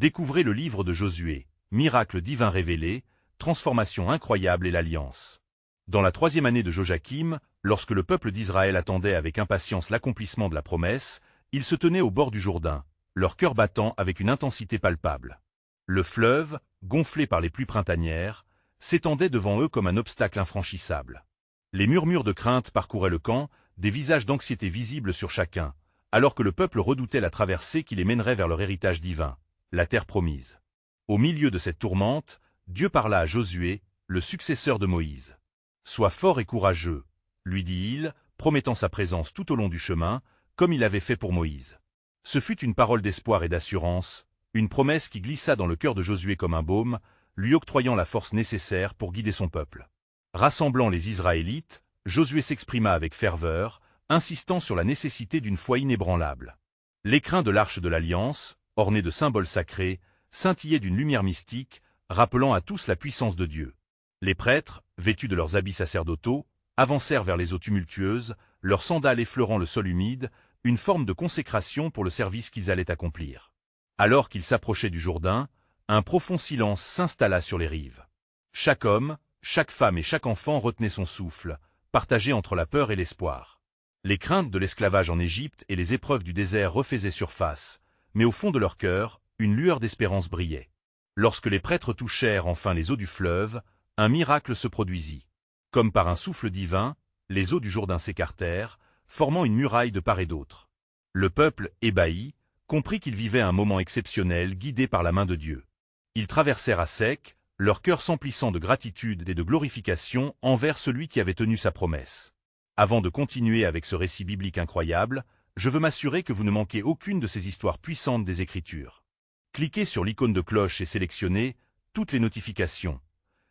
Découvrez le livre de Josué, miracle divin révélé, transformation incroyable et l'alliance. Dans la 3e année de Joachim, lorsque le peuple d'Israël attendait avec impatience l'accomplissement de la promesse, ils se tenaient au bord du Jourdain, leur cœur battant avec une intensité palpable. Le fleuve, gonflé par les pluies printanières, s'étendait devant eux comme un obstacle infranchissable. Les murmures de crainte parcouraient le camp, des visages d'anxiété visibles sur chacun, alors que le peuple redoutait la traversée qui les mènerait vers leur héritage divin, la terre promise. Au milieu de cette tourmente, Dieu parla à Josué, le successeur de Moïse. « Sois fort et courageux », lui dit-il, promettant sa présence tout au long du chemin, comme il l'avait fait pour Moïse. Ce fut une parole d'espoir et d'assurance, une promesse qui glissa dans le cœur de Josué comme un baume, lui octroyant la force nécessaire pour guider son peuple. Rassemblant les Israélites, Josué s'exprima avec ferveur, insistant sur la nécessité d'une foi inébranlable. L'écrin de l'arche de l'Alliance, orné de symboles sacrés, scintillait d'une lumière mystique, rappelant à tous la puissance de Dieu. Les prêtres, vêtus de leurs habits sacerdotaux, avancèrent vers les eaux tumultueuses, leurs sandales effleurant le sol humide, une forme de consécration pour le service qu'ils allaient accomplir. Alors qu'ils s'approchaient du Jourdain, un profond silence s'installa sur les rives. Chaque homme, chaque femme et chaque enfant retenait son souffle, partagé entre la peur et l'espoir. Les craintes de l'esclavage en Égypte et les épreuves du désert refaisaient surface, mais au fond de leur cœur, une lueur d'espérance brillait. Lorsque les prêtres touchèrent enfin les eaux du fleuve, un miracle se produisit. Comme par un souffle divin, les eaux du Jourdain s'écartèrent, formant une muraille de part et d'autre. Le peuple, ébahi, comprit qu'il vivait un moment exceptionnel guidé par la main de Dieu. Ils traversèrent à sec, leur cœur s'emplissant de gratitude et de glorification envers celui qui avait tenu sa promesse. Avant de continuer avec ce récit biblique incroyable, je veux m'assurer que vous ne manquez aucune de ces histoires puissantes des Écritures. Cliquez sur l'icône de cloche et sélectionnez toutes les notifications.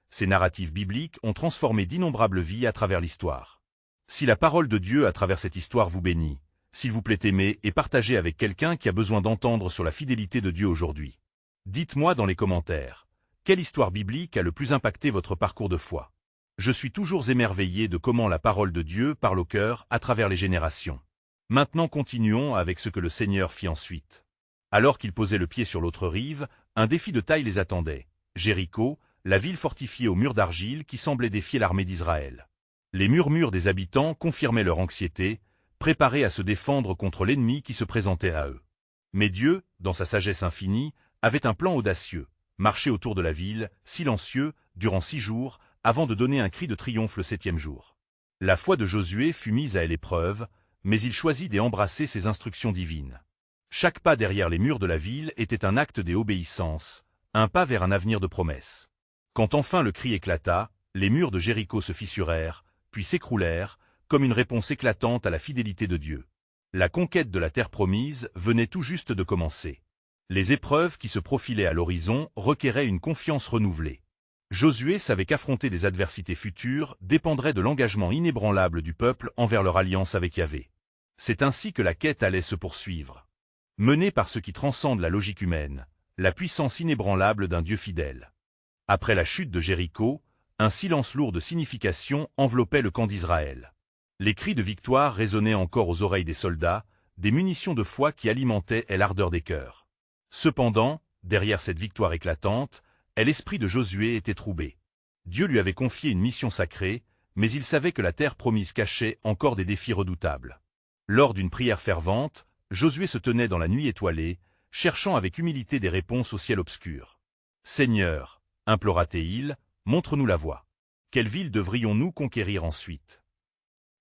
Ces narratifs bibliques ont transformé d'innombrables vies à travers l'histoire. Si la parole de Dieu à travers cette histoire vous bénit, s'il vous plaît aimez et partagez avec quelqu'un qui a besoin d'entendre sur la fidélité de Dieu aujourd'hui. Dites-moi dans les commentaires, quelle histoire biblique a le plus impacté votre parcours de foi? Je suis toujours émerveillé de comment la parole de Dieu parle au cœur à travers les générations. Maintenant continuons avec ce que le Seigneur fit ensuite. Alors qu'ils posaient le pied sur l'autre rive, un défi de taille les attendait. Jéricho, la ville fortifiée aux murs d'argile qui semblait défier l'armée d'Israël. Les murmures des habitants confirmaient leur anxiété, préparés à se défendre contre l'ennemi qui se présentait à eux. Mais Dieu, dans sa sagesse infinie, avait un plan audacieux, marcher autour de la ville, silencieux, durant 6 jours, avant de donner un cri de triomphe le 7e jour. La foi de Josué fut mise à l'épreuve, mais il choisit d'embrasser ses instructions divines. Chaque pas derrière les murs de la ville était un acte d'obéissance, un pas vers un avenir de promesse. Quand enfin le cri éclata, les murs de Jéricho se fissurèrent, puis s'écroulèrent, comme une réponse éclatante à la fidélité de Dieu. La conquête de la terre promise venait tout juste de commencer. Les épreuves qui se profilaient à l'horizon requéraient une confiance renouvelée. Josué savait qu'affronter des adversités futures dépendrait de l'engagement inébranlable du peuple envers leur alliance avec Yahvé. C'est ainsi que la quête allait se poursuivre. Menée par ce qui transcende la logique humaine, la puissance inébranlable d'un Dieu fidèle. Après la chute de Jéricho, un silence lourd de signification enveloppait le camp d'Israël. Les cris de victoire résonnaient encore aux oreilles des soldats, des munitions de foi qui alimentaient l'ardeur des cœurs. Cependant, derrière cette victoire éclatante, l'esprit de Josué était troublé. Dieu lui avait confié une mission sacrée, mais il savait que la terre promise cachait encore des défis redoutables. Lors d'une prière fervente, Josué se tenait dans la nuit étoilée, cherchant avec humilité des réponses au ciel obscur. « Seigneur, implora-t-il, montre-nous la voie. Quelle ville devrions-nous conquérir ensuite ?»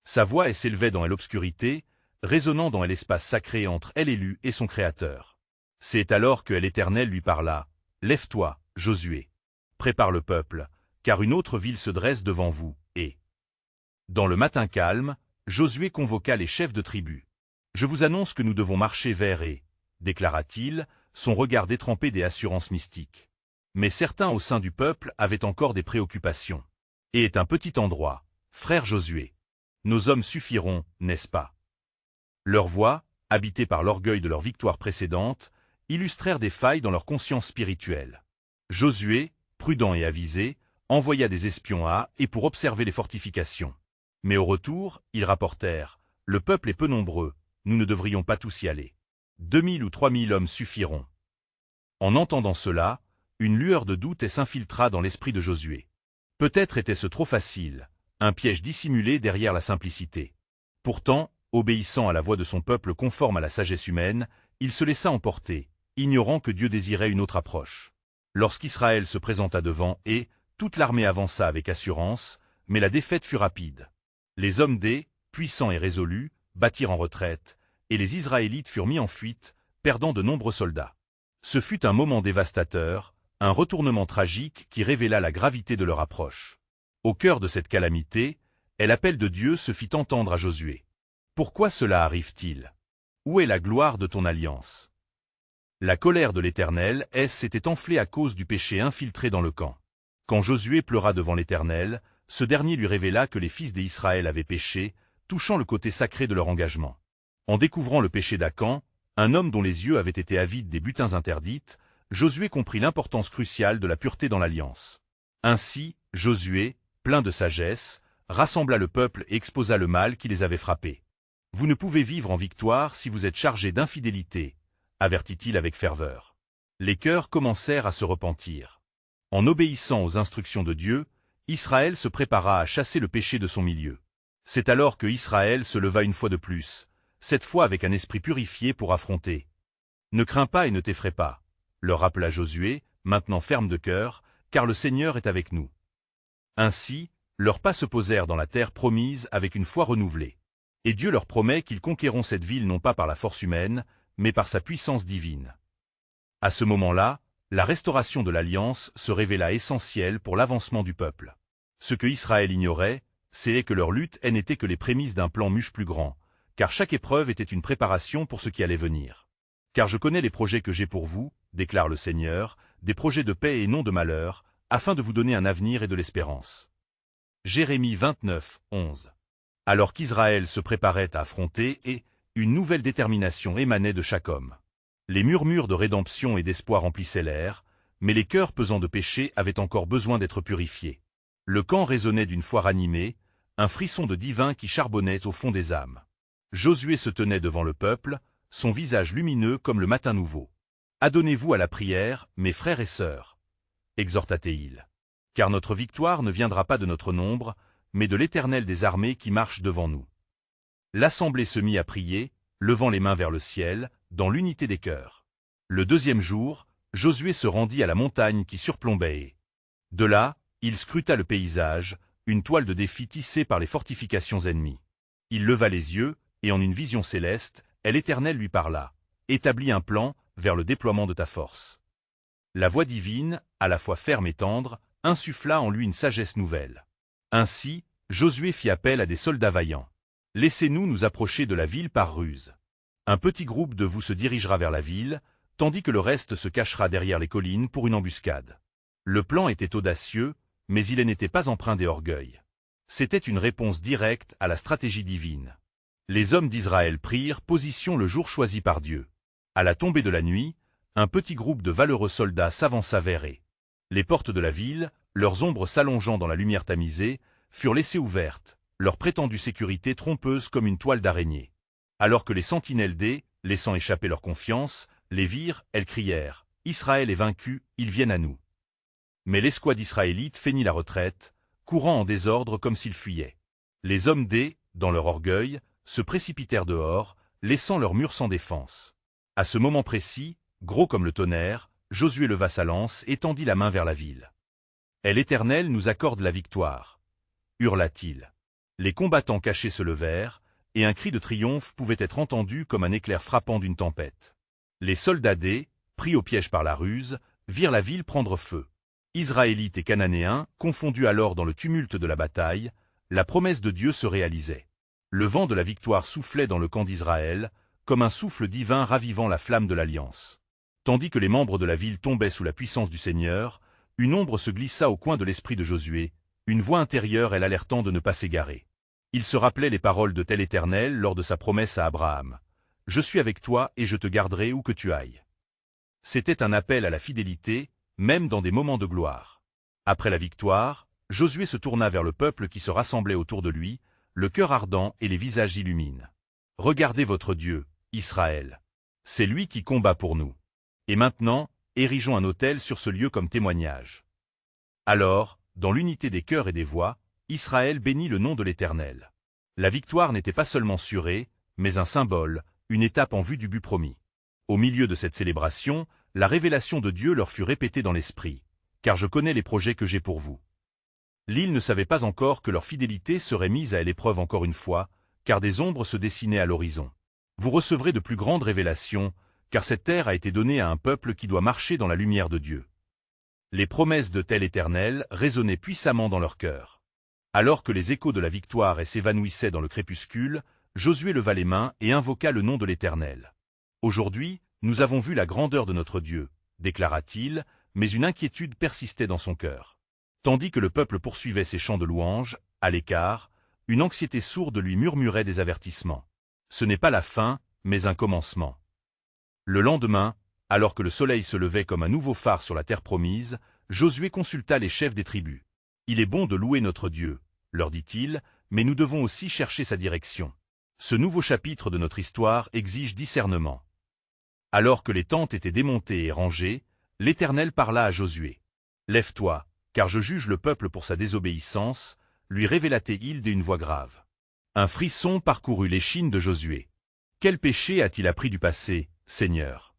Sa voix s'élevait dans l'obscurité, résonnant dans l'espace sacré entre l'élu et son Créateur. C'est alors que l'Éternel lui parla. « Lève-toi, Josué. Prépare le peuple, car une autre ville se dresse devant vous, et... » Dans le matin calme, Josué convoqua les chefs de tribus. « Je vous annonce que nous devons marcher vers et... » déclara-t-il, son regard détrempé des assurances mystiques. Mais certains au sein du peuple avaient encore des préoccupations. « Et est un petit endroit, frère Josué. Nos hommes suffiront, n'est-ce pas ?» Leurs voix, habitées par l'orgueil de leur victoire précédente, illustrèrent des failles dans leur conscience spirituelle. Josué, prudent et avisé, envoya des espions à et pour observer les fortifications. Mais au retour, ils rapportèrent « Le peuple est peu nombreux, nous ne devrions pas tous y aller. 2000 ou 3000 hommes suffiront. » En entendant cela, une lueur de doute s'infiltra dans l'esprit de Josué. Peut-être était-ce trop facile, un piège dissimulé derrière la simplicité. Pourtant, obéissant à la voix de son peuple conforme à la sagesse humaine, il se laissa emporter, ignorant que Dieu désirait une autre approche. Lorsqu'Israël se présenta devant et, toute l'armée avança avec assurance, mais la défaite fut rapide. Les hommes puissants et résolus, battirent en retraite, et les Israélites furent mis en fuite, perdant de nombreux soldats. Ce fut un moment dévastateur, un retournement tragique qui révéla la gravité de leur approche. Au cœur de cette calamité, l'appel de Dieu se fit entendre à Josué. Pourquoi cela arrive-t-il? Où est la gloire de ton alliance? La colère de l'Éternel s'était enflée à cause du péché infiltré dans le camp. Quand Josué pleura devant l'Éternel, ce dernier lui révéla que les fils d'Israël avaient péché, touchant le côté sacré de leur engagement. En découvrant le péché d'Acan, un homme dont les yeux avaient été avides des butins interdites, Josué comprit l'importance cruciale de la pureté dans l'alliance. Ainsi, Josué, plein de sagesse, rassembla le peuple et exposa le mal qui les avait frappés. « Vous ne pouvez vivre en victoire si vous êtes chargés d'infidélité », avertit-il avec ferveur. Les cœurs commencèrent à se repentir. En obéissant aux instructions de Dieu, Israël se prépara à chasser le péché de son milieu. C'est alors que Israël se leva une fois de plus, cette fois avec un esprit purifié pour affronter. « Ne crains pas et ne t'effraie pas », leur rappela Josué, maintenant ferme de cœur, car le Seigneur est avec nous. Ainsi, leurs pas se posèrent dans la terre promise avec une foi renouvelée. Et Dieu leur promet qu'ils conquerront cette ville non pas par la force humaine, mais par sa puissance divine. À ce moment-là, la restauration de l'alliance se révéla essentielle pour l'avancement du peuple. Ce que Israël ignorait, c'est que leur lutte n'était que les prémices d'un plan muche plus grand, car chaque épreuve était une préparation pour ce qui allait venir. « Car je connais les projets que j'ai pour vous, déclare le Seigneur, des projets de paix et non de malheur, afin de vous donner un avenir et de l'espérance. » Jérémie 29, 11. Alors qu'Israël se préparait à affronter une nouvelle détermination émanait de chaque homme. Les murmures de rédemption et d'espoir remplissaient l'air, mais les cœurs pesants de péché avaient encore besoin d'être purifiés. Le camp résonnait d'une foi ranimée, un frisson de divin qui charbonnait au fond des âmes. Josué se tenait devant le peuple, son visage lumineux comme le matin nouveau. « Adonnez-vous à la prière, mes frères et sœurs, » exhorta-t-il. « Car notre victoire ne viendra pas de notre nombre, mais de l'Éternel des armées qui marche devant nous. » L'assemblée se mit à prier, levant les mains vers le ciel, dans l'unité des cœurs. Le deuxième jour, Josué se rendit à la montagne qui surplombait. De là, il scruta le paysage, une toile de défi tissée par les fortifications ennemies. Il leva les yeux, et en une vision céleste, l'Éternel lui parla. « Établis un plan vers le déploiement de ta force. » La voix divine, à la fois ferme et tendre, insuffla en lui une sagesse nouvelle. Ainsi, Josué fit appel à des soldats vaillants. « Laissez-nous nous approcher de la ville par ruse. Un petit groupe de vous se dirigera vers la ville, tandis que le reste se cachera derrière les collines pour une embuscade. » Le plan était audacieux, mais il n'était pas empreint d'orgueil. C'était une réponse directe à la stratégie divine. Les hommes d'Israël prirent position le jour choisi par Dieu. À la tombée de la nuit, un petit groupe de valeureux soldats s'avança vers eux. Les portes de la ville, leurs ombres s'allongeant dans la lumière tamisée, furent laissées ouvertes, leur prétendue sécurité trompeuse comme une toile d'araignée. Alors que les sentinelles laissant échapper leur confiance, les virent, elles crièrent « Israël est vaincu, ils viennent à nous. » Mais l'escouade israélite feignit la retraite, courant en désordre comme s'ils fuyaient. Les hommes dans leur orgueil, se précipitèrent dehors, laissant leurs murs sans défense. À ce moment précis, gros comme le tonnerre, Josué leva sa lance et tendit la main vers la ville. « L'Éternel nous accorde la victoire » hurla-t-il. Les combattants cachés se levèrent, et un cri de triomphe pouvait être entendu comme un éclair frappant d'une tempête. Les soldats pris au piège par la ruse, virent la ville prendre feu. Israélites et Cananéens, confondus alors dans le tumulte de la bataille, la promesse de Dieu se réalisait. Le vent de la victoire soufflait dans le camp d'Israël, comme un souffle divin ravivant la flamme de l'Alliance. Tandis que les membres de la ville tombaient sous la puissance du Seigneur, une ombre se glissa au coin de l'esprit de Josué, une voix intérieure l'alertant de ne pas s'égarer. Il se rappelait les paroles de l'Éternel lors de sa promesse à Abraham. « Je suis avec toi et je te garderai où que tu ailles. » C'était un appel à la fidélité, même dans des moments de gloire. Après la victoire, Josué se tourna vers le peuple qui se rassemblait autour de lui, le cœur ardent et les visages illuminés. « Regardez votre Dieu, Israël. C'est lui qui combat pour nous. Et maintenant, érigeons un autel sur ce lieu comme témoignage. » Alors, dans l'unité des cœurs et des voix, Israël bénit le nom de l'Éternel. La victoire n'était pas seulement assurée, mais un symbole, une étape en vue du but promis. Au milieu de cette célébration, la révélation de Dieu leur fut répétée dans l'esprit. « Car je connais les projets que j'ai pour vous. » L'île ne savait pas encore que leur fidélité serait mise à l'épreuve encore une fois, car des ombres se dessinaient à l'horizon. Vous recevrez de plus grandes révélations, car cette terre a été donnée à un peuple qui doit marcher dans la lumière de Dieu. Les promesses de tel Éternel résonnaient puissamment dans leur cœur. Alors que les échos de la victoire s'évanouissaient dans le crépuscule, Josué leva les mains et invoqua le nom de l'Éternel. « Aujourd'hui, nous avons vu la grandeur de notre Dieu, » déclara-t-il, mais une inquiétude persistait dans son cœur. Tandis que le peuple poursuivait ses chants de louanges, à l'écart, une anxiété sourde lui murmurait des avertissements. Ce n'est pas la fin, mais un commencement. Le lendemain, alors que le soleil se levait comme un nouveau phare sur la terre promise, Josué consulta les chefs des tribus. « Il est bon de louer notre Dieu, » leur dit-il, « mais nous devons aussi chercher sa direction. Ce nouveau chapitre de notre histoire exige discernement. » Alors que les tentes étaient démontées et rangées, l'Éternel parla à Josué. « Lève-toi, car je juge le peuple pour sa désobéissance, » lui révéla-t-il d'une voix grave. Un frisson parcourut l'échine de Josué. Quel péché a-t-il appris du passé, Seigneur?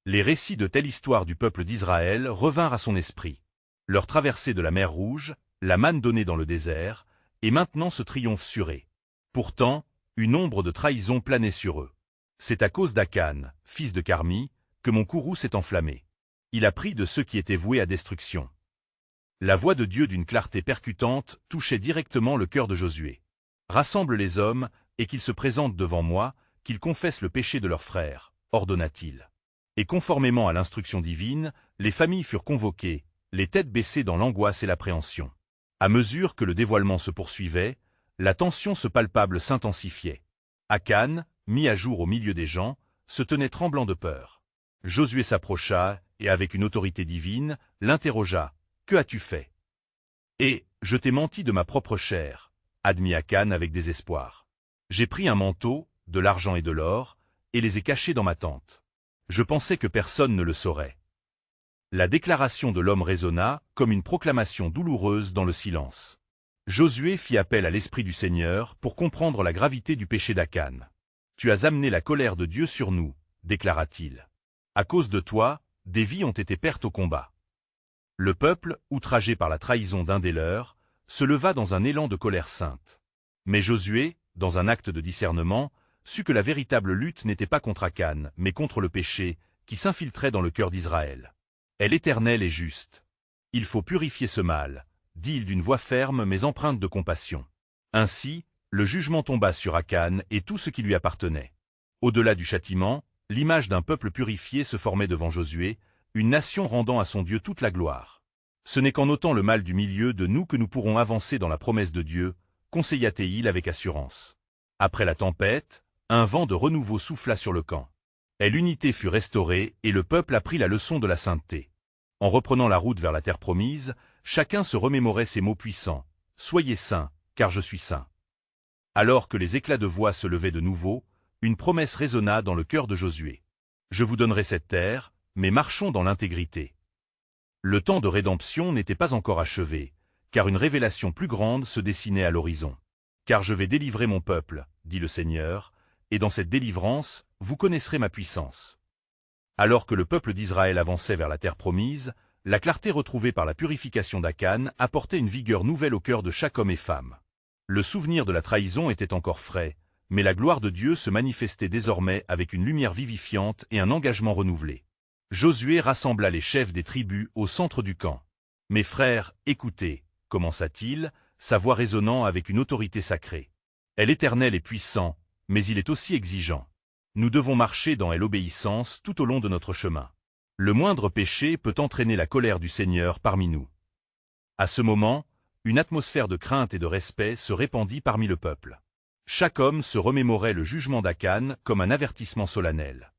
Les récits de telle histoire du peuple d'Israël revinrent à son esprit. Leur traversée de la mer Rouge, la manne donnée dans le désert, et maintenant ce triomphe suré. Pourtant, une ombre de trahison planait sur eux. C'est à cause d'Akan, fils de Carmi, que mon courroux s'est enflammé. Il a pris de ceux qui étaient voués à destruction. La voix de Dieu d'une clarté percutante touchait directement le cœur de Josué. « Rassemble les hommes, et qu'ils se présentent devant moi, qu'ils confessent le péché de leurs frères, » ordonna-t-il. Et conformément à l'instruction divine, les familles furent convoquées, les têtes baissées dans l'angoisse et l'appréhension. À mesure que le dévoilement se poursuivait, la tension palpable s'intensifiait. Akan, mis à jour au milieu des gens, se tenait tremblant de peur. Josué s'approcha, et avec une autorité divine, l'interrogea. « Que as-tu fait » ? « Et, je t'ai menti de ma propre chair, » admit Akan avec désespoir. « J'ai pris un manteau, de l'argent et de l'or, et les ai cachés dans ma tente. Je pensais que personne ne le saurait. » La déclaration de l'homme résonna, comme une proclamation douloureuse dans le silence. Josué fit appel à l'Esprit du Seigneur pour comprendre la gravité du péché d'Akan. « Tu as amené la colère de Dieu sur nous, » déclara-t-il. « À cause de toi, des vies ont été pertes au combat. » Le peuple, outragé par la trahison d'un des leurs, se leva dans un élan de colère sainte. Mais Josué, dans un acte de discernement, sut que la véritable lutte n'était pas contre Akan, mais contre le péché, qui s'infiltrait dans le cœur d'Israël. « Elle éternelle et juste. Il faut purifier ce mal, » dit-il d'une voix ferme mais empreinte de compassion. Ainsi, le jugement tomba sur Akan et tout ce qui lui appartenait. Au-delà du châtiment, l'image d'un peuple purifié se formait devant Josué, une nation rendant à son Dieu toute la gloire. Ce n'est qu'en ôtant le mal du milieu de nous que nous pourrons avancer dans la promesse de Dieu, conseilla-t-il avec assurance. Après la tempête, un vent de renouveau souffla sur le camp. Et l'unité fut restaurée et le peuple apprit la leçon de la sainteté. En reprenant la route vers la terre promise, chacun se remémorait ces mots puissants. « Soyez saints, car je suis saint. » Alors que les éclats de voix se levaient de nouveau, une promesse résonna dans le cœur de Josué. « Je vous donnerai cette terre, mais marchons dans l'intégrité. » Le temps de rédemption n'était pas encore achevé, car une révélation plus grande se dessinait à l'horizon. « Car je vais délivrer mon peuple, dit le Seigneur, et dans cette délivrance, vous connaîtrez ma puissance. » Alors que le peuple d'Israël avançait vers la terre promise, la clarté retrouvée par la purification d'Akan apportait une vigueur nouvelle au cœur de chaque homme et femme. Le souvenir de la trahison était encore frais, mais la gloire de Dieu se manifestait désormais avec une lumière vivifiante et un engagement renouvelé. Josué rassembla les chefs des tribus au centre du camp. « Mes frères, écoutez, » commença-t-il, sa voix résonnant avec une autorité sacrée. « Elle éternel est puissant, mais il est aussi exigeant. Nous devons marcher dans l'obéissance tout au long de notre chemin. Le moindre péché peut entraîner la colère du Seigneur parmi nous. » À ce moment, une atmosphère de crainte et de respect se répandit parmi le peuple. Chaque homme se remémorait le jugement d'Akan comme un avertissement solennel.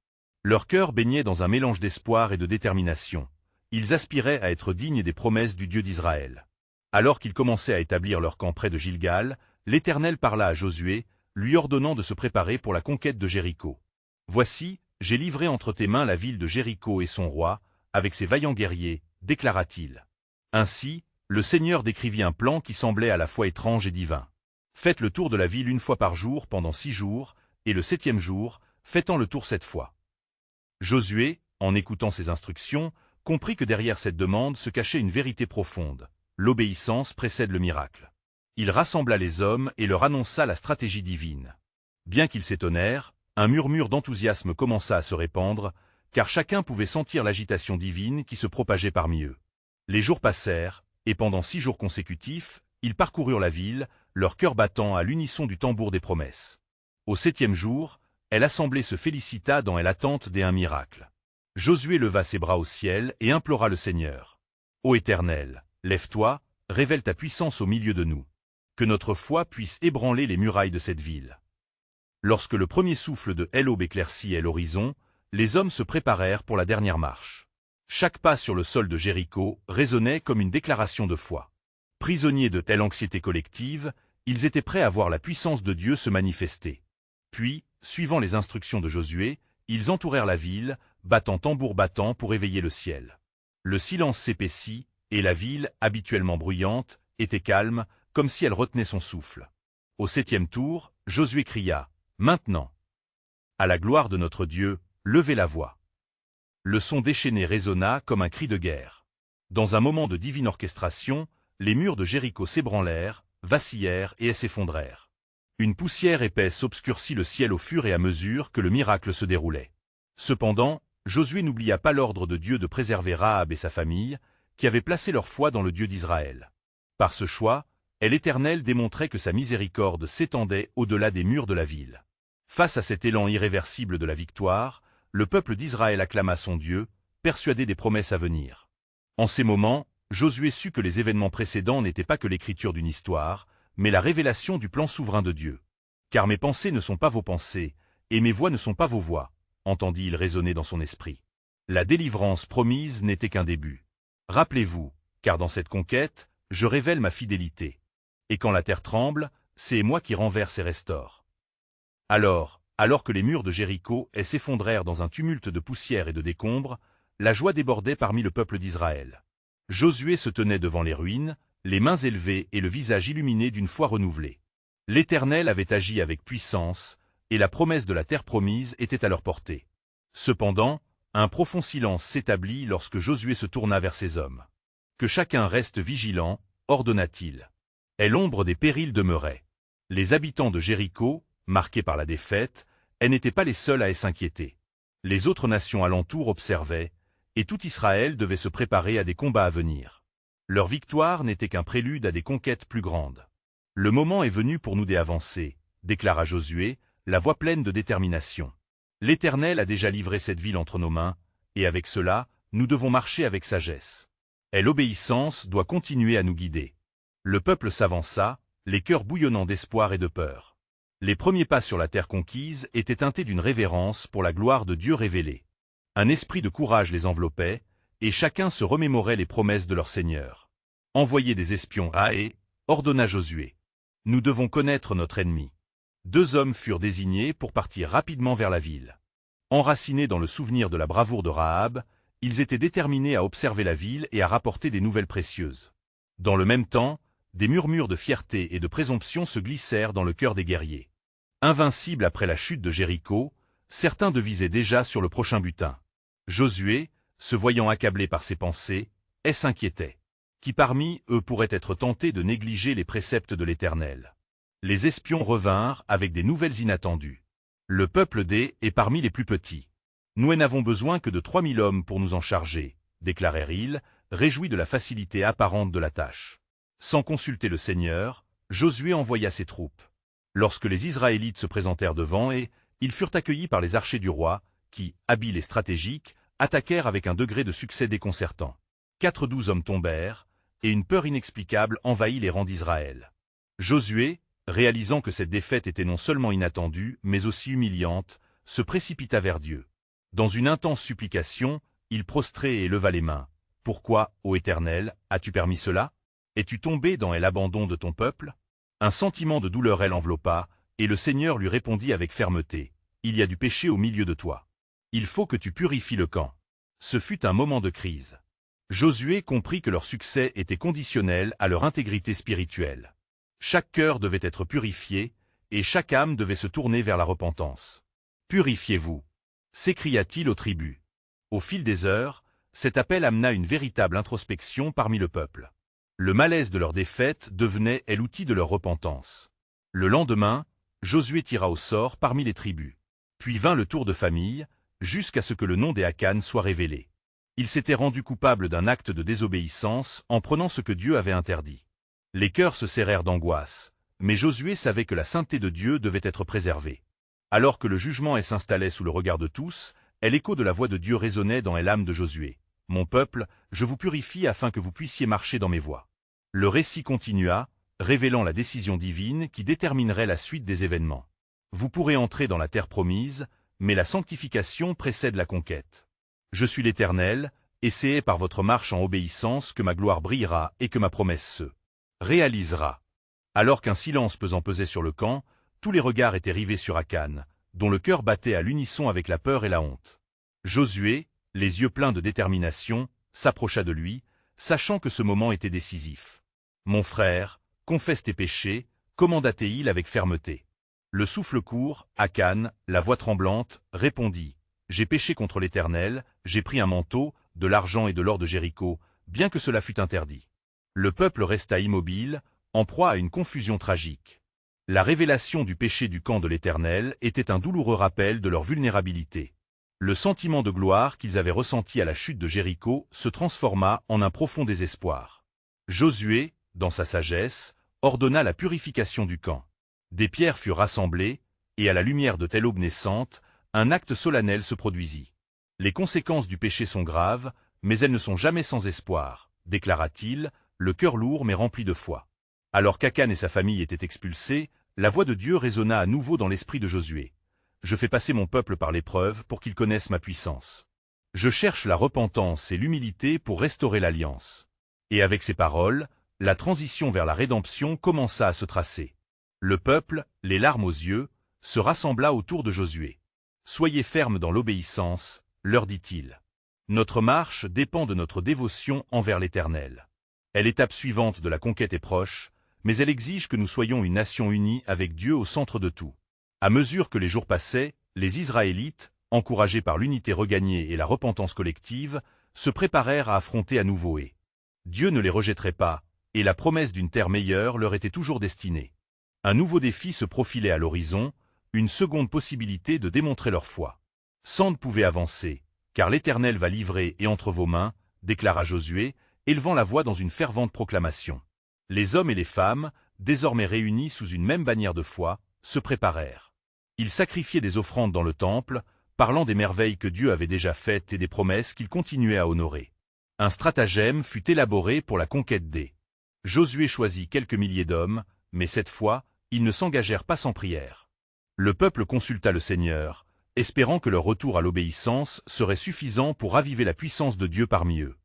Leur cœur baignait dans un mélange d'espoir et de détermination. Ils aspiraient à être dignes des promesses du Dieu d'Israël. Alors qu'ils commençaient à établir leur camp près de Gilgal, l'Éternel parla à Josué, lui ordonnant de se préparer pour la conquête de Jéricho. « Voici, j'ai livré entre tes mains la ville de Jéricho et son roi, avec ses vaillants guerriers, déclara-t-il. Ainsi, le Seigneur décrivit un plan qui semblait à la fois étrange et divin. Faites le tour de la ville une fois par jour pendant 6 jours, et le 7e jour, faites-en le tour 7 fois. Josué, en écoutant ces instructions, comprit que derrière cette demande se cachait une vérité profonde. L'obéissance précède le miracle. Il rassembla les hommes et leur annonça la stratégie divine. Bien qu'ils s'étonnèrent, un murmure d'enthousiasme commença à se répandre, car chacun pouvait sentir l'agitation divine qui se propageait parmi eux. Les jours passèrent, et pendant 6 jours consécutifs, ils parcoururent la ville, leur cœur battant à l'unisson du tambour des promesses. Au 7e jour, l'assemblée se félicita dans l'attente d'un miracle. Josué leva ses bras au ciel et implora le Seigneur. Ô Éternel, lève-toi, révèle ta puissance au milieu de nous. Que notre foi puisse ébranler les murailles de cette ville. Lorsque le premier souffle de l'aube éclaircit l'horizon, les hommes se préparèrent pour la dernière marche. Chaque pas sur le sol de Jéricho résonnait comme une déclaration de foi. Prisonniers de telle anxiété collective, ils étaient prêts à voir la puissance de Dieu se manifester. Puis, suivant les instructions de Josué, ils entourèrent la ville, battant tambour battant pour éveiller le ciel. Le silence s'épaissit, et la ville, habituellement bruyante, était calme, comme si elle retenait son souffle. Au 7e tour, Josué cria « Maintenant !» À la gloire de notre Dieu, levez la voix. Le son déchaîné résonna comme un cri de guerre. Dans un moment de divine orchestration, les murs de Jéricho s'ébranlèrent, vacillèrent et s'effondrèrent. Une poussière épaisse obscurcit le ciel au fur et à mesure que le miracle se déroulait. Cependant, Josué n'oublia pas l'ordre de Dieu de préserver Rahab et sa famille, qui avaient placé leur foi dans le Dieu d'Israël. Par ce choix, l'Éternel démontrait que sa miséricorde s'étendait au-delà des murs de la ville. Face à cet élan irréversible de la victoire, le peuple d'Israël acclama son Dieu, persuadé des promesses à venir. En ces moments, Josué sut que les événements précédents n'étaient pas que l'écriture d'une histoire, mais la révélation du plan souverain de Dieu. « Car mes pensées ne sont pas vos pensées, et mes voix ne sont pas vos voix », entendit-il résonner dans son esprit. La délivrance promise n'était qu'un début. Rappelez-vous, car dans cette conquête, je révèle ma fidélité. Et quand la terre tremble, c'est moi qui renverse et restaure. Alors que les murs de Jéricho s'effondrèrent dans un tumulte de poussière et de décombres, la joie débordait parmi le peuple d'Israël. Josué se tenait devant les ruines, les mains élevées et le visage illuminé d'une foi renouvelée. L'Éternel avait agi avec puissance, et la promesse de la terre promise était à leur portée. Cependant, un profond silence s'établit lorsque Josué se tourna vers ses hommes. Que chacun reste vigilant, ordonna-t-il. Et l'ombre des périls demeurait. Les habitants de Jéricho, marqués par la défaite, n'étaient pas les seuls à s'inquiéter. Les autres nations alentour observaient, et tout Israël devait se préparer à des combats à venir. Leur victoire n'était qu'un prélude à des conquêtes plus grandes. Le moment est venu pour nous d'avancer, déclara Josué, la voix pleine de détermination. L'Éternel a déjà livré cette ville entre nos mains, et avec cela, nous devons marcher avec sagesse. Et l'obéissance doit continuer à nous guider. Le peuple s'avança, les cœurs bouillonnants d'espoir et de peur. Les premiers pas sur la terre conquise étaient teintés d'une révérence pour la gloire de Dieu révélée. Un esprit de courage les enveloppait, et chacun se remémorait les promesses de leur Seigneur. Envoyez des espions à ordonna Josué. Nous devons connaître notre ennemi. 2 hommes furent désignés pour partir rapidement vers la ville. Enracinés dans le souvenir de la bravoure de Rahab, ils étaient déterminés à observer la ville et à rapporter des nouvelles précieuses. Dans le même temps, des murmures de fierté et de présomption se glissèrent dans le cœur des guerriers. Invincibles après la chute de Jéricho, certains devisaient déjà sur le prochain butin. Josué, se voyant accablé par ses pensées, s'inquiétait. Qui parmi eux pourrait être tenté de négliger les préceptes de l'Éternel? Les espions revinrent avec des nouvelles inattendues. Le peuple est parmi les plus petits. Nous n'avons besoin que de 3000 hommes pour nous en charger, déclarèrent-ils, réjouis de la facilité apparente de la tâche. Sans consulter le Seigneur, Josué envoya ses troupes. Lorsque les Israélites se présentèrent devant ils furent accueillis par les archers du roi, qui, habiles et stratégiques, attaquèrent avec un degré de succès déconcertant. 92 hommes tombèrent, et une peur inexplicable envahit les rangs d'Israël. Josué, réalisant que cette défaite était non seulement inattendue, mais aussi humiliante, se précipita vers Dieu. Dans une intense supplication, il prostrait et leva les mains. « Pourquoi, ô Éternel, as-tu permis cela? Es-tu tombé dans l'abandon de ton peuple ?» Un sentiment de douleur l'enveloppa, et le Seigneur lui répondit avec fermeté. « Il y a du péché au milieu de toi. Il faut que tu purifies le camp. Ce fut un moment de crise. Josué comprit que leur succès était conditionnel à leur intégrité spirituelle. Chaque cœur devait être purifié, et chaque âme devait se tourner vers la repentance. « Purifiez-vous » s'écria-t-il aux tribus. Au fil des heures, cet appel amena une véritable introspection parmi le peuple. Le malaise de leur défaite devenait l'outil de leur repentance. Le lendemain, Josué tira au sort parmi les tribus. Puis vint le tour de famille, jusqu'à ce que le nom des Akan soit révélé. Ils s'étaient rendus coupables d'un acte de désobéissance en prenant ce que Dieu avait interdit. Les cœurs se serrèrent d'angoisse, mais Josué savait que la sainteté de Dieu devait être préservée. Alors que le jugement s'installait sous le regard de tous, l'écho de la voix de Dieu résonnait dans l'âme de Josué. « Mon peuple, je vous purifie afin que vous puissiez marcher dans mes voies. » Le récit continua, révélant la décision divine qui déterminerait la suite des événements. Vous pourrez entrer dans la terre promise, mais la sanctification précède la conquête. Je suis l'Éternel, et c'est par votre marche en obéissance que ma gloire brillera et que ma promesse se réalisera. Alors qu'un silence pesant pesait sur le camp, tous les regards étaient rivés sur Akan, dont le cœur battait à l'unisson avec la peur et la honte. Josué, les yeux pleins de détermination, s'approcha de lui, sachant que ce moment était décisif. « Mon frère, confesse tes péchés » commanda-t-il avec fermeté. Le souffle court, Akan, la voix tremblante, répondit. J'ai péché contre l'Éternel, j'ai pris un manteau, de l'argent et de l'or de Jéricho, bien que cela fût interdit. Le peuple resta immobile, en proie à une confusion tragique. La révélation du péché du camp de l'Éternel était un douloureux rappel de leur vulnérabilité. Le sentiment de gloire qu'ils avaient ressenti à la chute de Jéricho se transforma en un profond désespoir. Josué, dans sa sagesse, ordonna la purification du camp. Des pierres furent rassemblées, et à la lumière de telle aube naissante, un acte solennel se produisit. Les conséquences du péché sont graves, mais elles ne sont jamais sans espoir, déclara-t-il, le cœur lourd mais rempli de foi. Alors qu'Akan et sa famille étaient expulsés, la voix de Dieu résonna à nouveau dans l'esprit de Josué. Je fais passer mon peuple par l'épreuve pour qu'il connaisse ma puissance. Je cherche la repentance et l'humilité pour restaurer l'alliance. Et avec ces paroles, la transition vers la rédemption commença à se tracer. Le peuple, les larmes aux yeux, se rassembla autour de Josué. Soyez fermes dans l'obéissance, leur dit-il. Notre marche dépend de notre dévotion envers l'Éternel. L'étape suivante de la conquête est proche, mais elle exige que nous soyons une nation unie avec Dieu au centre de tout. À mesure que les jours passaient, les Israélites, encouragés par l'unité regagnée et la repentance collective, se préparèrent à affronter à nouveau et Dieu ne les rejetterait pas, et la promesse d'une terre meilleure leur était toujours destinée. Un nouveau défi se profilait à l'horizon, une seconde possibilité de démontrer leur foi. Sans ne pouvait avancer, car l'Éternel va livrer et entre vos mains, déclara Josué, élevant la voix dans une fervente proclamation. Les hommes et les femmes, désormais réunis sous une même bannière de foi, se préparèrent. Ils sacrifiaient des offrandes dans le temple, parlant des merveilles que Dieu avait déjà faites et des promesses qu'il continuait à honorer. Un stratagème fut élaboré pour la conquête des. Josué choisit quelques milliers d'hommes, mais cette fois, ils ne s'engagèrent pas sans prière. Le peuple consulta le Seigneur, espérant que leur retour à l'obéissance serait suffisant pour raviver la puissance de Dieu parmi eux.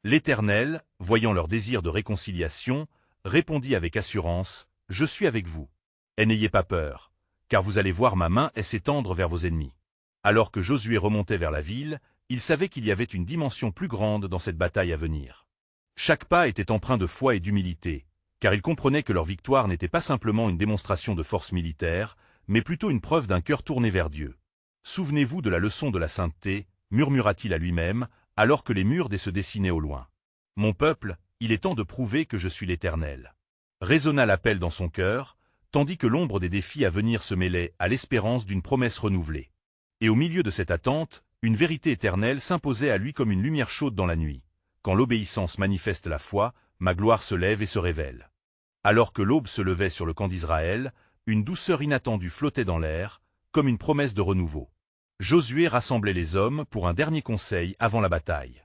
L'Éternel, voyant leur désir de réconciliation, répondit avec assurance, « Je suis avec vous. Et n'ayez pas peur, car vous allez voir ma main s'étendre vers vos ennemis. » Alors que Josué remontait vers la ville, il savait qu'il y avait une dimension plus grande dans cette bataille à venir. Chaque pas était empreint de foi et d'humilité, car il comprenait que leur victoire n'était pas simplement une démonstration de force militaire, mais plutôt une preuve d'un cœur tourné vers Dieu. « Souvenez-vous de la leçon de la sainteté, » murmura-t-il à lui-même, alors que les murs se dessinaient au loin. « Mon peuple, il est temps de prouver que je suis l'Éternel. » Résonna l'appel dans son cœur, tandis que l'ombre des défis à venir se mêlait à l'espérance d'une promesse renouvelée. Et au milieu de cette attente, une vérité éternelle s'imposait à lui comme une lumière chaude dans la nuit. Quand l'obéissance manifeste la foi, ma gloire se lève et se révèle. Alors que l'aube se levait sur le camp d'Israël, une douceur inattendue flottait dans l'air, comme une promesse de renouveau. Josué rassemblait les hommes pour un dernier conseil avant la bataille.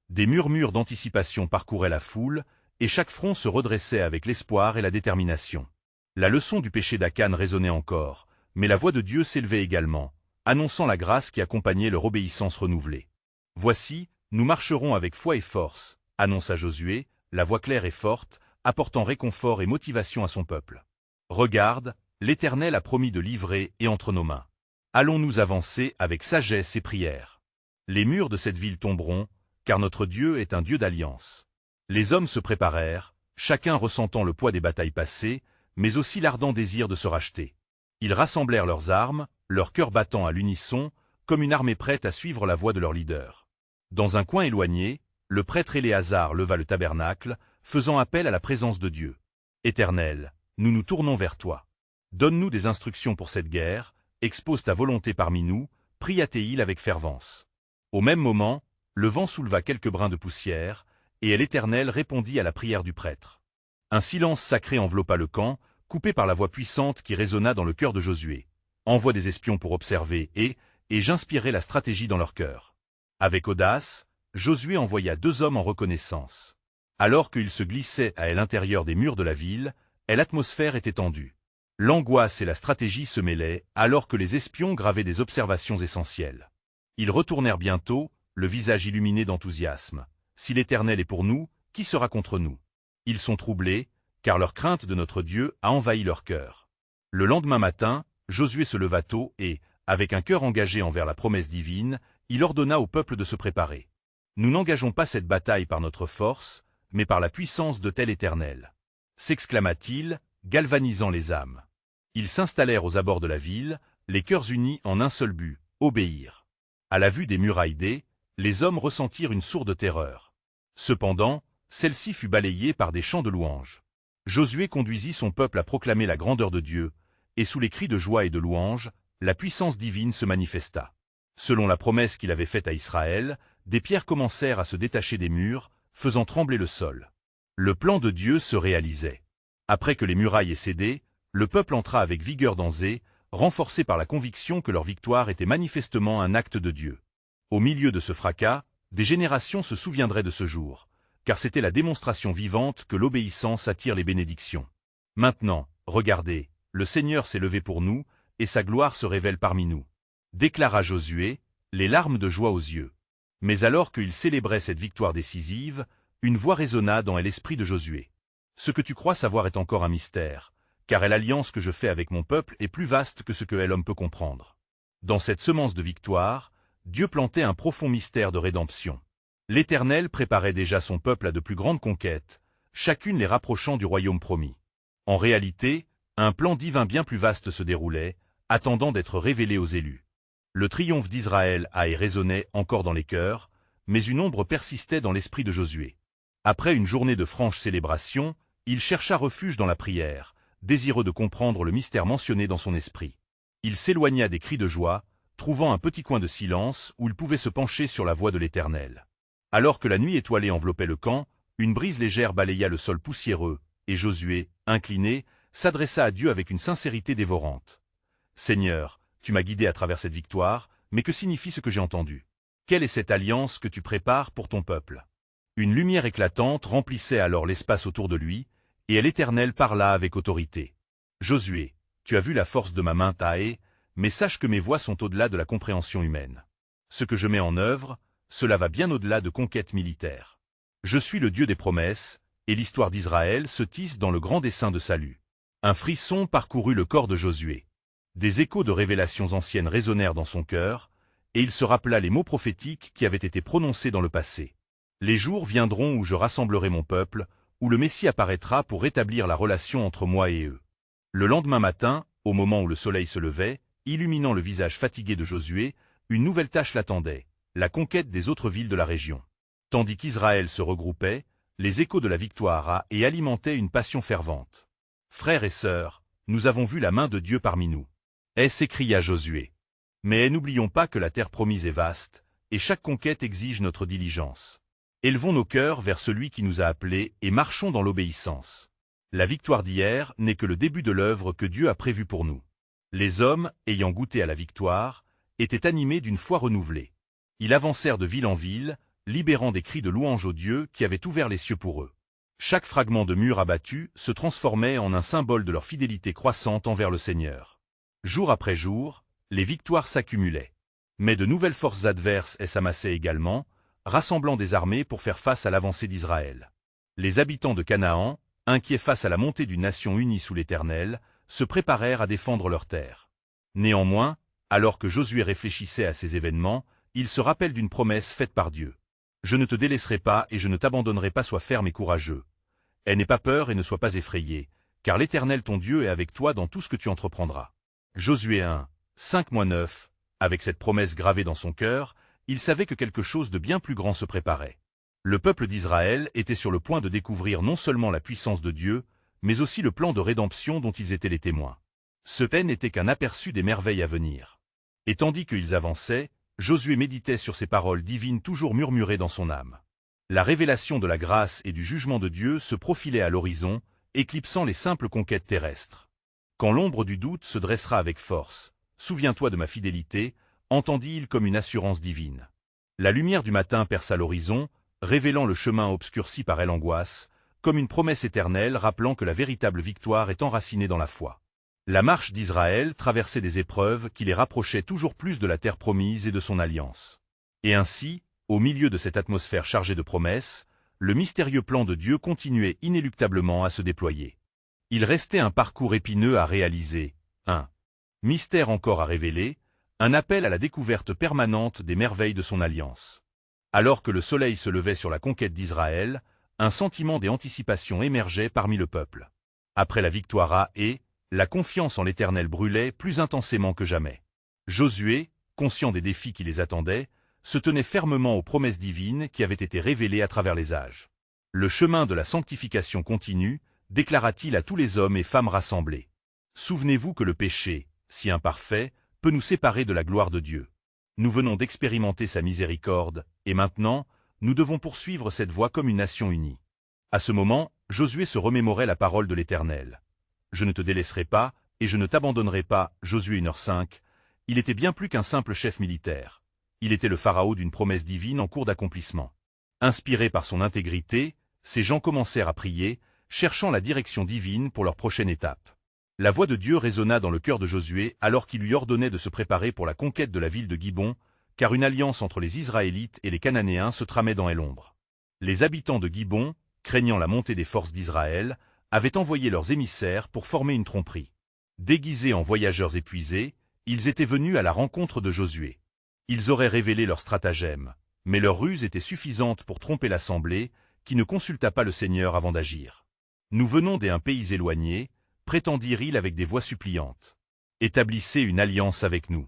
Des murmures d'anticipation parcouraient la foule, et chaque front se redressait avec l'espoir et la détermination. La leçon du péché d'Akan résonnait encore, mais la voix de Dieu s'élevait également, annonçant la grâce qui accompagnait leur obéissance renouvelée. « Voici, nous marcherons avec foi et force », annonça Josué, la voix claire et forte, apportant réconfort et motivation à son peuple. « Regarde, l'Éternel a promis de livrer et entre nos mains. Allons-nous avancer avec sagesse et prière. » Les murs de cette ville tomberont, car notre Dieu est un Dieu d'alliance. Les hommes se préparèrent, chacun ressentant le poids des batailles passées, mais aussi l'ardent désir de se racheter. Ils rassemblèrent leurs armes, leur cœur battant à l'unisson, comme une armée prête à suivre la voie de leur leader. Dans un coin éloigné, le prêtre Éléazar leva le tabernacle, faisant appel à la présence de Dieu. « Éternel, nous nous tournons vers toi. Donne-nous des instructions pour cette guerre, expose ta volonté parmi nous, pria Théil avec fervence. » Au même moment, le vent souleva quelques brins de poussière, et l'Éternel répondit à la prière du prêtre. Un silence sacré enveloppa le camp, coupé par la voix puissante qui résonna dans le cœur de Josué. « Envoie des espions pour observer et j'inspirai la stratégie dans leur cœur. » Avec audace, Josué envoya 2 hommes en reconnaissance. Alors qu'ils se glissaient à l'intérieur des murs de la ville, l'atmosphère était tendue. L'angoisse et la stratégie se mêlaient, alors que les espions gravaient des observations essentielles. Ils retournèrent bientôt, le visage illuminé d'enthousiasme. « Si l'Éternel est pour nous, qui sera contre nous ?» Ils sont troublés, car leur crainte de notre Dieu a envahi leur cœur. Le lendemain matin, Josué se leva tôt et, avec un cœur engagé envers la promesse divine, il ordonna au peuple de se préparer. « Nous n'engageons pas cette bataille par notre force, mais par la puissance de tel Éternel. » s'exclama-t-il, galvanisant les âmes. Ils s'installèrent aux abords de la ville, les cœurs unis en un seul but, obéir. À la vue des murailles les hommes ressentirent une sourde terreur. Cependant, celle-ci fut balayée par des chants de louange. Josué conduisit son peuple à proclamer la grandeur de Dieu, et sous les cris de joie et de louange, la puissance divine se manifesta. Selon la promesse qu'il avait faite à Israël, des pierres commencèrent à se détacher des murs, faisant trembler le sol. Le plan de Dieu se réalisait. Après que les murailles aient cédé, le peuple entra avec vigueur dans Zé, renforcé par la conviction que leur victoire était manifestement un acte de Dieu. Au milieu de ce fracas, des générations se souviendraient de ce jour, car c'était la démonstration vivante que l'obéissance attire les bénédictions. Maintenant, regardez, le Seigneur s'est levé pour nous, et sa gloire se révèle parmi nous. Déclara Josué, les larmes de joie aux yeux. Mais alors qu'il célébrait cette victoire décisive, une voix résonna dans l'esprit de Josué. « Ce que tu crois savoir est encore un mystère, car l'alliance que je fais avec mon peuple est plus vaste que ce que l'homme peut comprendre. » Dans cette semence de victoire, Dieu plantait un profond mystère de rédemption. L'Éternel préparait déjà son peuple à de plus grandes conquêtes, chacune les rapprochant du royaume promis. En réalité, un plan divin bien plus vaste se déroulait, attendant d'être révélé aux élus. Le triomphe d'Israël résonnait encore dans les cœurs, mais une ombre persistait dans l'esprit de Josué. Après une journée de franche célébration, il chercha refuge dans la prière, désireux de comprendre le mystère mentionné dans son esprit. Il s'éloigna des cris de joie, trouvant un petit coin de silence où il pouvait se pencher sur la voix de l'Éternel. Alors que la nuit étoilée enveloppait le camp, une brise légère balaya le sol poussiéreux, et Josué, incliné, s'adressa à Dieu avec une sincérité dévorante. « Seigneur, tu m'as guidé à travers cette victoire, mais que signifie ce que j'ai entendu? Quelle est cette alliance que tu prépares pour ton peuple ?» Une lumière éclatante remplissait alors l'espace autour de lui, et l'Éternel parla avec autorité. « Josué, tu as vu la force de ma main taillée, mais sache que mes voies sont au-delà de la compréhension humaine. Ce que je mets en œuvre, cela va bien au-delà de conquêtes militaires. Je suis le Dieu des promesses, et l'histoire d'Israël se tisse dans le grand dessein de salut. » Un frisson parcourut le corps de Josué. Des échos de révélations anciennes résonnèrent dans son cœur, et il se rappela les mots prophétiques qui avaient été prononcés dans le passé. « Les jours viendront où je rassemblerai mon peuple, où le Messie apparaîtra pour rétablir la relation entre moi et eux. » Le lendemain matin, au moment où le soleil se levait, illuminant le visage fatigué de Josué, une nouvelle tâche l'attendait, la conquête des autres villes de la région. Tandis qu'Israël se regroupait, les échos de la victoire alimentaient une passion fervente. « Frères et sœurs, nous avons vu la main de Dieu parmi nous. » s'écria Josué. Mais n'oublions pas que la terre promise est vaste, et chaque conquête exige notre diligence. Élevons nos cœurs vers celui qui nous a appelés et marchons dans l'obéissance. La victoire d'hier n'est que le début de l'œuvre que Dieu a prévue pour nous. Les hommes, ayant goûté à la victoire, étaient animés d'une foi renouvelée. Ils avancèrent de ville en ville, libérant des cris de louange au Dieu qui avait ouvert les cieux pour eux. Chaque fragment de mur abattu se transformait en un symbole de leur fidélité croissante envers le Seigneur. Jour après jour, les victoires s'accumulaient. Mais de nouvelles forces adverses s'amassaient également, rassemblant des armées pour faire face à l'avancée d'Israël. Les habitants de Canaan, inquiets face à la montée d'une nation unie sous l'Éternel, se préparèrent à défendre leurs terres. Néanmoins, alors que Josué réfléchissait à ces événements, il se rappelle d'une promesse faite par Dieu. Je ne te délaisserai pas et je ne t'abandonnerai pas, sois ferme et courageux. N'aie pas peur et ne sois pas effrayé, car l'Éternel ton Dieu est avec toi dans tout ce que tu entreprendras. Josué 1, 5-9, avec cette promesse gravée dans son cœur, il savait que quelque chose de bien plus grand se préparait. Le peuple d'Israël était sur le point de découvrir non seulement la puissance de Dieu, mais aussi le plan de rédemption dont ils étaient les témoins. Ce plan n'était qu'un aperçu des merveilles à venir. Et tandis qu'ils avançaient, Josué méditait sur ces paroles divines toujours murmurées dans son âme. La révélation de la grâce et du jugement de Dieu se profilait à l'horizon, éclipsant les simples conquêtes terrestres. Quand l'ombre du doute se dressera avec force, souviens-toi de ma fidélité, entendit-il comme une assurance divine. La lumière du matin perça l'horizon, révélant le chemin obscurci par elle angoisse, comme une promesse éternelle rappelant que la véritable victoire est enracinée dans la foi. La marche d'Israël traversait des épreuves qui les rapprochaient toujours plus de la terre promise et de son alliance. Et ainsi, au milieu de cette atmosphère chargée de promesses, le mystérieux plan de Dieu continuait inéluctablement à se déployer. Il restait un parcours épineux à réaliser, un mystère encore à révéler, un appel à la découverte permanente des merveilles de son alliance. Alors que le soleil se levait sur la conquête d'Israël, un sentiment d'anticipation émergeait parmi le peuple. Après la victoire à Haï, la confiance en l'Éternel brûlait plus intensément que jamais. Josué, conscient des défis qui les attendaient, se tenait fermement aux promesses divines qui avaient été révélées à travers les âges. Le chemin de la sanctification continue, déclara-t-il à tous les hommes et femmes rassemblés. Souvenez-vous que le péché, si imparfait, peut nous séparer de la gloire de Dieu. Nous venons d'expérimenter sa miséricorde, et maintenant, nous devons poursuivre cette voie comme une nation unie. À ce moment, Josué se remémorait la parole de l'Éternel. Je ne te délaisserai pas, et je ne t'abandonnerai pas, Josué 1h5. Il était bien plus qu'un simple chef militaire. Il était le pharaon d'une promesse divine en cours d'accomplissement. Inspirés par son intégrité, ces gens commencèrent à prier, cherchant la direction divine pour leur prochaine étape. La voix de Dieu résonna dans le cœur de Josué alors qu'il lui ordonnait de se préparer pour la conquête de la ville de Gibon, car une alliance entre les Israélites et les Cananéens se tramait dans l'ombre. Les habitants de Gibon, craignant la montée des forces d'Israël, avaient envoyé leurs émissaires pour former une tromperie. Déguisés en voyageurs épuisés, ils étaient venus à la rencontre de Josué. Ils auraient révélé leur stratagème, mais leur ruse était suffisante pour tromper l'assemblée, qui ne consulta pas le Seigneur avant d'agir. Nous venons d'un pays éloigné, prétendirent-ils avec des voix suppliantes. Établissez une alliance avec nous.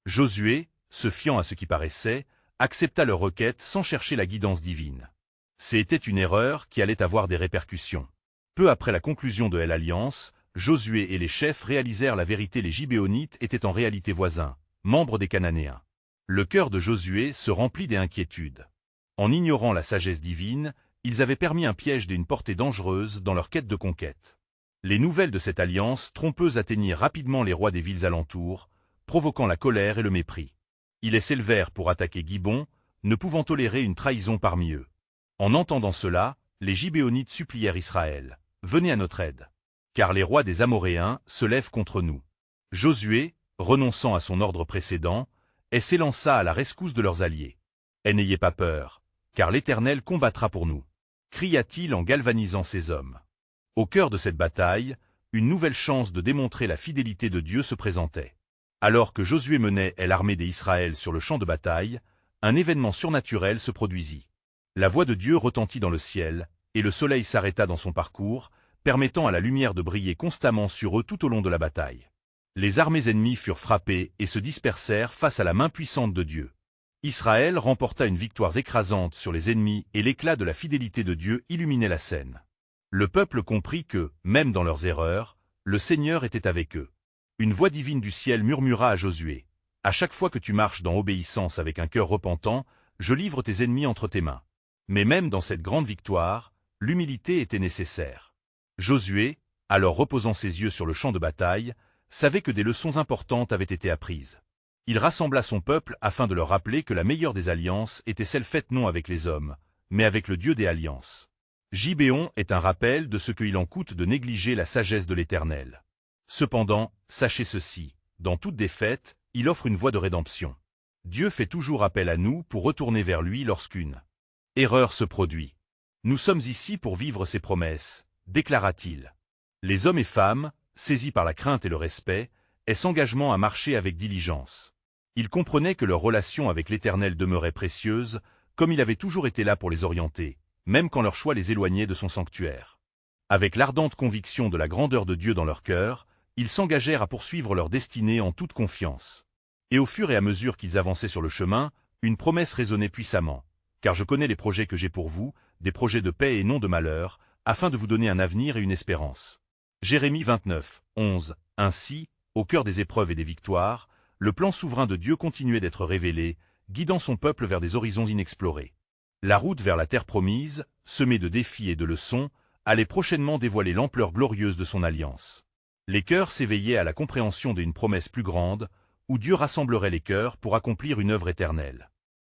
Josué, se fiant à ce qui paraissait, accepta leur requête sans chercher la guidance divine. C'était une erreur qui allait avoir des répercussions. Peu après la conclusion de l'alliance, Josué et les chefs réalisèrent la vérité: les Gibéonites étaient en réalité voisins, membres des Cananéens. Le cœur de Josué se remplit d'inquiétude. En ignorant la sagesse divine, ils avaient permis un piège d'une portée dangereuse dans leur quête de conquête. Les nouvelles de cette alliance trompeuse atteignirent rapidement les rois des villes alentours, provoquant la colère et le mépris. Ils s'élevèrent pour attaquer Gibon, ne pouvant tolérer une trahison parmi eux. En entendant cela, les Gibéonites supplièrent Israël. Venez à notre aide, car les rois des Amoréens se lèvent contre nous. Josué, renonçant à son ordre précédent, s'élança à la rescousse de leurs alliés. N'ayez pas peur, car l'Éternel combattra pour nous, cria-t-il en galvanisant ses hommes. Au cœur de cette bataille, une nouvelle chance de démontrer la fidélité de Dieu se présentait. Alors que Josué menait l'armée d'Israël sur le champ de bataille, un événement surnaturel se produisit. La voix de Dieu retentit dans le ciel, et le soleil s'arrêta dans son parcours, permettant à la lumière de briller constamment sur eux tout au long de la bataille. Les armées ennemies furent frappées et se dispersèrent face à la main puissante de Dieu. Israël remporta une victoire écrasante sur les ennemis et l'éclat de la fidélité de Dieu illuminait la scène. Le peuple comprit que, même dans leurs erreurs, le Seigneur était avec eux. Une voix divine du ciel murmura à Josué. « À chaque fois que tu marches dans obéissance avec un cœur repentant, je livre tes ennemis entre tes mains. » Mais même dans cette grande victoire, l'humilité était nécessaire. Josué, alors reposant ses yeux sur le champ de bataille, savait que des leçons importantes avaient été apprises. Il rassembla son peuple afin de leur rappeler que la meilleure des alliances était celle faite non avec les hommes, mais avec le Dieu des alliances. Gibéon est un rappel de ce qu'il en coûte de négliger la sagesse de l'Éternel. Cependant, sachez ceci, dans toute défaite, il offre une voie de rédemption. Dieu fait toujours appel à nous pour retourner vers lui lorsqu'une erreur se produit. Nous sommes ici pour vivre ses promesses, déclara-t-il. Les hommes et femmes, saisis par la crainte et le respect, aient engagement à marcher avec diligence. Ils comprenaient que leur relation avec l'Éternel demeurait précieuse, comme il avait toujours été là pour les orienter, même quand leur choix les éloignait de son sanctuaire. Avec l'ardente conviction de la grandeur de Dieu dans leur cœur, ils s'engagèrent à poursuivre leur destinée en toute confiance. Et au fur et à mesure qu'ils avançaient sur le chemin, une promesse résonnait puissamment. Car je connais les projets que j'ai pour vous, des projets de paix et non de malheur, afin de vous donner un avenir et une espérance. Jérémie 29, 11. Ainsi, au cœur des épreuves et des victoires, le plan souverain de Dieu continuait d'être révélé, guidant son peuple vers des horizons inexplorés. La route vers la terre promise, semée de défis et de leçons, allait prochainement dévoiler l'ampleur glorieuse de son alliance. Les cœurs s'éveillaient à la compréhension d'une promesse plus grande, où Dieu rassemblerait les cœurs pour accomplir une œuvre éternelle.